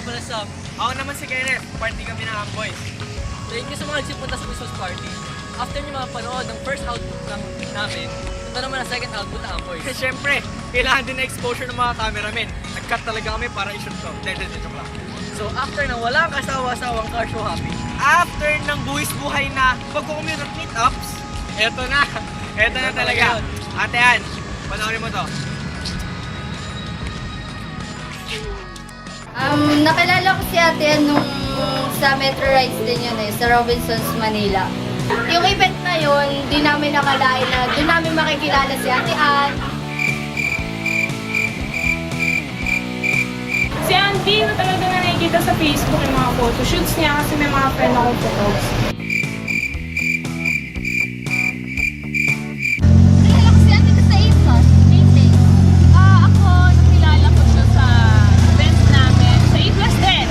nga pala Sam. Ako naman si Kenneth. Party kami ng Amboy. Thank you sa mga nagsipunta sa Christmas party. After nyo mapanood ng first output namin, punta naman ang second output na Amboy. Siyempre, kailangan din na exposure ng mga cameramen. Nag-cut talaga kami para i-shoot to. Joke lang. So after ng walang kasawa-sawang car show happy, After ng buwis-buhay na pagkukumute at meetups, eto na. Eto na talaga. Ate Ann, panoorin mo to. Nakilala ko si Ate Ann nung sa Metro Rides din yun sa Robinsons, Manila. Yung event na yun, di namin nakalain na doon namin makikilala si Ate Ann. Si Andy na talaga na nakikita sa Facebook yung mga photoshoots niya kasi may mga friend akong photos. Nakilala ko si Ate ko sa A-Plus, meeting. Ako, nakilala ko siya sa events namin sa A-Plus din.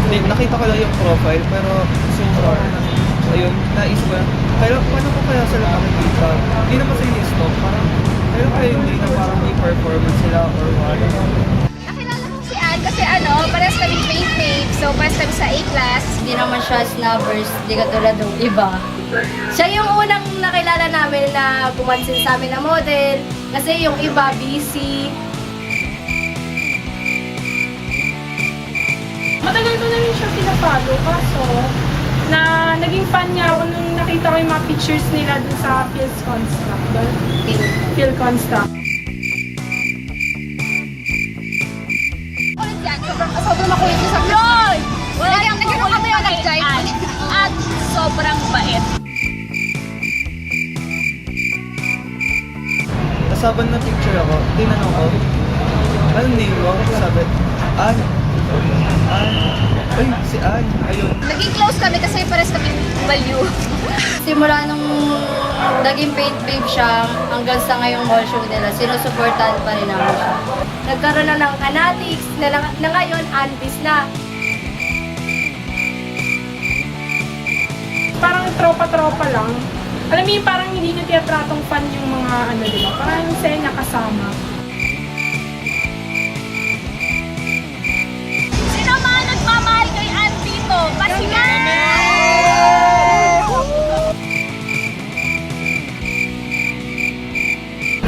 Hindi, nakita ko lang yung profile pero so far, ayun, naisip ko, pero paano ko kaya sila makikita? Hindi naman sa stop, parang, pero kayo hindi na parang may performance sila or what? Nakilala ko si Ann kasi parehas kami paint, so parehas kami sa A-Class. Hindi naman siya snubbers, di katulad ng iba. Siya yung unang nakilala namin na pumansin sa amin na model kasi yung iba busy. Matagal ko na rin siya pinapollow kaso na naging fan niya ako nung nakita ko yung mga pictures nila dun sa Phil's Construct. Phil Construct. Ulit yan, sobrang makulit yung sa Lord! Nagkaroon kami yung nag-drive. At sobrang bait. Kasaban na picture ako, tinanong ko, ano name mo? Sabi, Ann. Ay, si Ann, ayun. Naging close kami kasi pares kami value. Simula nung naging paint babe siya, hanggang sa ngayong mall show nila, sinusuportahan pa rin namin siya. Nagkaroon na ng fanatics, na ngayon, Anvis na. Parang tropa-tropa lang. Alam mo yung parang hindi niya tiyatratong fan yung mga diba? Parang yung saya niya kasama. Sino man nagmamahal kay Ann dito? Pasigan!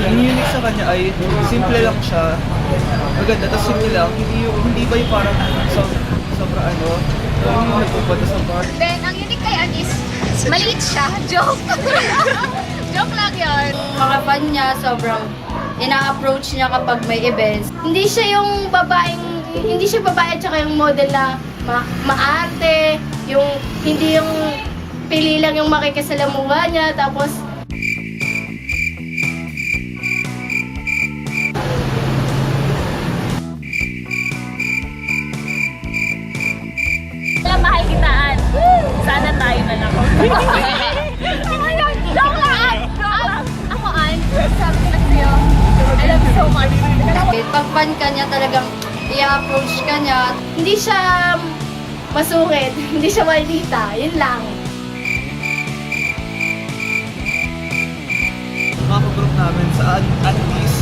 Ang unique sa kanya ay simple lang siya. Maganda, tapos simple lang. Hindi ba yung parang sobra yung nagpupunta sa bar. Then, ang unique kay Ann is, maliit siya. Joke! Joke lang yun. Mga fan niya, sobrang ina-approach niya kapag may events. Hindi siya babae at saka yung model na maarte, hindi yung pili lang yung makikisalamuha niya, tapos Mahal kitaan. Sana tayo na lang. joke lang! Ako, Ann, sabi ko sa'yo, I love you so much. Pag fan ka niya, talagang i-approach ka niya. Hindi siya masungit, hindi siya maldita, yun lang. Mga ka-group namin sa Anlis.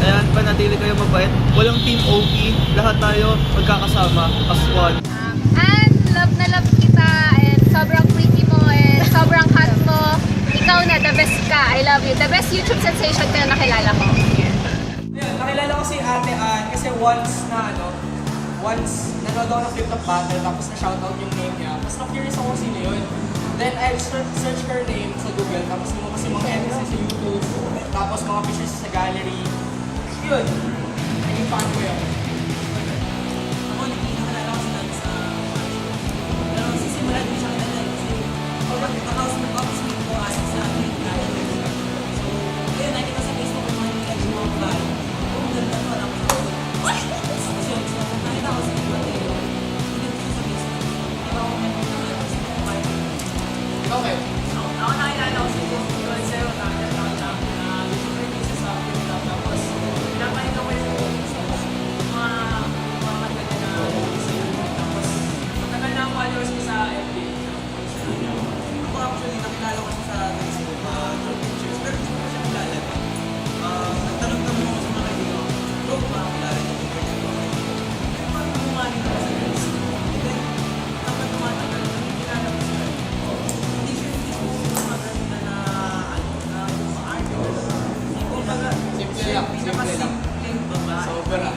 Ayan, panatili kayo mabait. Walang team OP. Lahat tayo magkakasama as one. And love na love kita, and sobrang pretty mo, and sobrang hot mo. Ikaw na, the best ka. I love you. The best YouTube sensation ko na nakilala ko. Ayun, nakilala ko si Ate Ann kasi once nanood ako ng Flip Top Battle tapos na-shoutout yung name niya. Tapos na-curious ako sino yun. Then I search her name sa Google tapos lumabas yung mga edits sa YouTube, tapos mga pictures sa gallery. Yun, naging fan ko yun. ako nakilala ko sila sa pero sisimulan din siya kilala kasi nag-housemate ko as sa amin so ayun nakita sa Facebook yung mga nila yung mga vlog kung ganda to alam ko tapos yun so nakita ko sa Mateo hindi ko sa Facebook iba ko may mga Okay. ako nakilala ko sa Facebook yun sa'yo nakilala ko na YouTuber din sa Flip Top tapos pinapahin ko yung mga Simple lang. Simple lang. Simpleng babae. Sobra.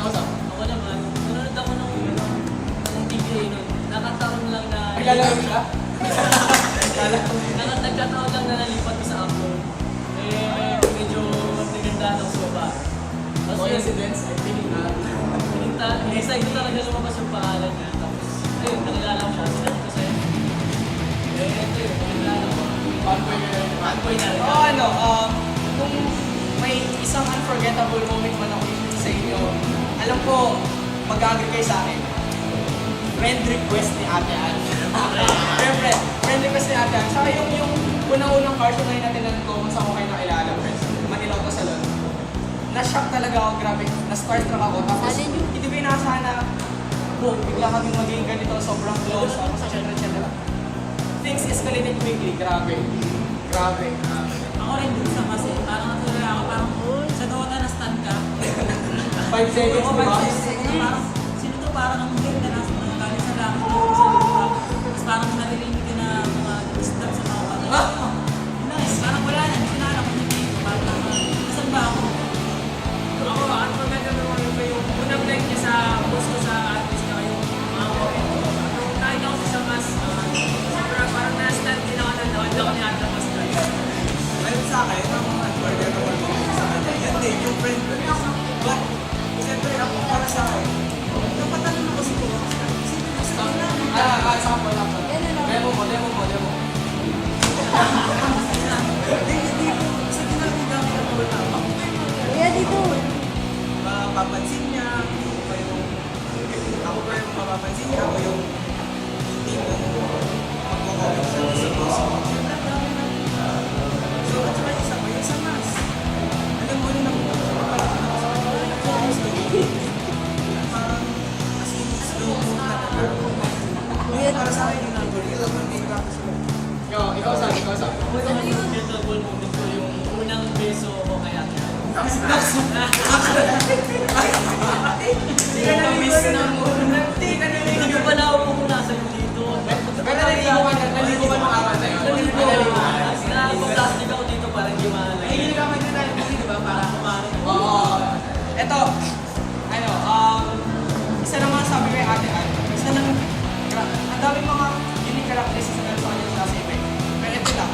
Kausap. Ako naman, nanonood ako ng TVA nun. Nakataon lang na... Naglalaro siya? Nagkataon lang na nalipat ko sa upload. Eh, medyo naganda ng soba. Coincidence, I think na. Excited ko talaga lumabas yung pangalan niya. Tapos, ayun, nakilala ko siya. Sinabi ko sa'yo. Eh, ito yun, nakilala ko. Fanboy na rin. Kung may isang unforgettable moment man ako sa inyo, alam ko, mag-agree kayo sa akin. Friend request ni Ate Ann. Siyempre, friend request ni Ate Ann. Saka yung unang-unang car show ngayon natin ko kung saan ko kayo nakilala, friends. Manila Auto Salon. Na-shock talaga ako, grabe. Na-starstruck ako. Tapos, hindi ko inaasahan na, boom, bigla kaming maging ganito, sobrang close. Tapos, etc. Things escalated quickly, grabe. Grabe. Ako rin dun sa kasi, parang natuloy ako, parang, sa Dota na stand ka. 5 seconds, Oo, di ba? 5 seconds. Parang, sino to parang ang hit na nasa mga galing sa langit doon sa lupa. Tapos parang naririnig ka na mga disturb sa mga patay. Nice, parang wala na, hindi ko na alam kung hindi ko. Parang, nasan ba ako? Ako, ang maganda naman ko yung unang like niya sa post ko sa artist na yung mga comment ko. Nakita ko sa mas, parang na-stand din ako na ako ni Ate Mas. Ngayon sa akin, ang unforgettable moment sa kanya, yan din, yung friend ko. But, siyempre, ako para sa akin, napatanong ako si Kuya. Sino gusto ko namin? Sample. Demo mo. Hindi ko, sa ginagawa ko na ako. Kuya, dito. Mapapansin niya, ako ba yung mapapansin niya, o yung hindi mo magkakawin sa post mo. Siyempre, ang dami na. So, at saka isa pa, yung sa mas. Alam mo rin ako, parang as in, slow mo talaga. Ngayon, para sa akin, yung algorithm, may practice mo. Ikaw sa. Unang unforgettable moment ko yung unang beso ko kay Ate Ann. Miss na mo. Hindi ko pa napupunasan yung dito. Pero naligo ka nung araw na yun. Pag-plastic ako dito para hindi mahalay. Ay, ginagamit na tayo kasi, di ba? Para kumarin. Oo. Ito, isa lang mga sabi kay Ate Ann. Ang daming mga unique characteristics na sa kanya sa CB. Pero ito lang,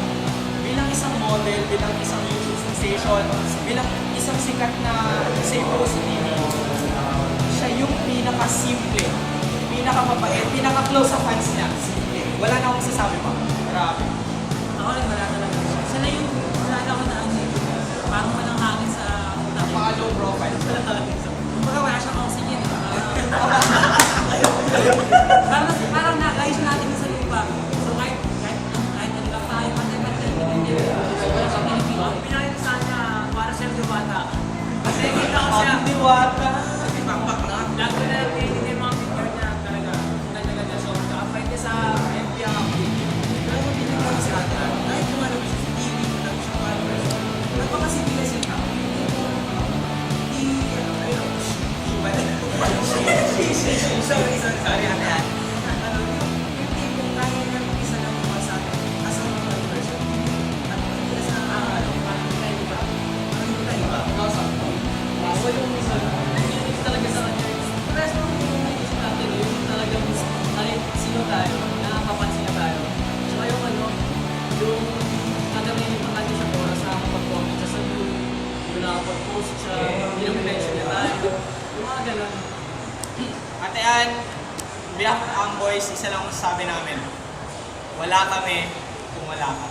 bilang isang model, bilang isang YouTube sensation, bilang isang sikat na Cebu TV, siya yung pinaka-simple, pinaka-mabait, pinaka-close sa fans niya. Simple. Wala na akong sasabi pa. Grabe. Ako rin wala talaga. Siya na yung wala ako na ano eh. Parang walang hangin sa utak. Napaka-low profile. Kumbaga wala siyang oxygen. Parang nag-ayos natin sa lupa. So kahit ano lang tayo, patay-patay, wala siyang pinipili. Pinalit sana para sa bata. Kasi kita ko siya, Ang diwata. Pakpak na. lago na lang yung mga picture niya talaga. Ganda-ganda siya. Nakapahit niya sa FB account. Pero kung tinignan si Ate Ann, kahit lumalabas siya sa TV, lang siya followers, napakasibilis yung tao. Sorry, Ate Ann. Yung tipong kaya niya mag-isa lang naman sa atin as a normal person. At hindi sa parang kaiba. Parang kaiba. Ako yung unique talaga sa kanya. Rest mo yung isip natin, yung talagang kahit sino tayo, nakakapansin niya tayo. Tsaka yung yung nagamitin pa kanya siya para sa kapag-comment siya sa group, yung nakapag-post siya, yung mention niya tayo, yung mga ganun. Ate Ann, behalf of Amboys, isa lang masasabi namin. Wala kami kung wala ka.